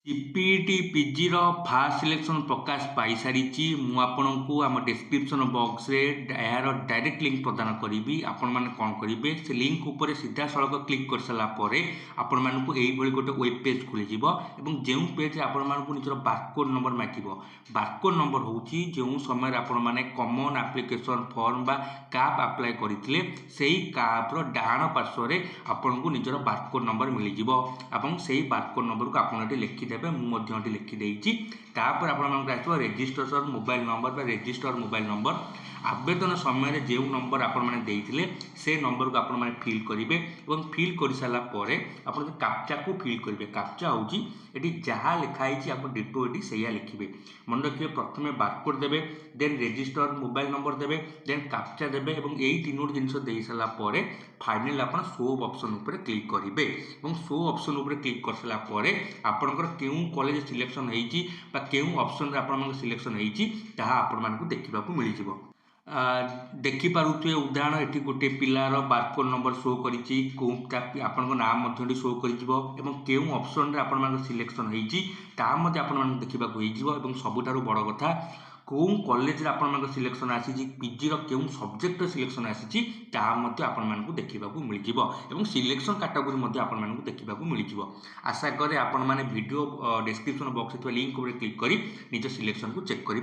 CPT PG fast selection प्रकाश पाई सारी मुझे को आम डिस्क्रिप्शन बॉक्स रे यार डायरेक्ट लिंक प्रदान करी आपण मैंने कौन करेंगे से लिंक उपर सीधा सड़क क्लिक कर सारापर आपण मानक यही गोटे वेब पेज खुल जो पेज आपण मानक निजर बारकोड नंबर मागिब बारकोड नंबर हूँ जो समय आपण मैंने कमन एप्लिकेशन फॉर्म बा काप अप्लाई करते से काप्र डाण पार्श्व आपन को निजर बारकोड नंबर मिल जाव से बारकोड नंबर को आप लिखिदे मुझे लिखिदेजी तापर आप registration mobile number register mobile number आवेदन समय जो नंबर आपण मैंने से नंबर को आपण मैंने फिल करेंगे और फिल कर सारापर आप काप्चा को फिल करेंगे काप्चा हूँ ये जहाँ लिखाई आप डिटो ये से लिखे मन रखिए प्रथम बारकोड देवे देन रेजिस्टर मोबाइल नंबर देवे देन काप्चा देवे और यही तीनोटी जिनस दे सारापर फाइनाल आप शो ऑप्शन उपर क्लिक करेंगे और शो ऑप्शन उपर क्लिक कर सारापर आपंकर क्यों कॉलेज सिलेक्शन होती क्यों ऑप्शन आप सिलेक्शन होती आपको देखा मिल जाव देखिपे उदाहरण ये गोटे पिलार बारकोड नंबर शो कर नाम शो कर ऑप्शन आप सिलेक्शन होती आप देखा सबुठ बड़ कथा कौ कॉलेज आप सिलेक्शन आसी पीजी क्यों सब्जेक्ट सिलेक्शन आसी आपको देखा मिल जाव सिलेक्शन कैटेगोरी आपको देखा मिल जाव आशा करे आपण मैंने video description box link click कर निज सिलेक्शन को चेक करें।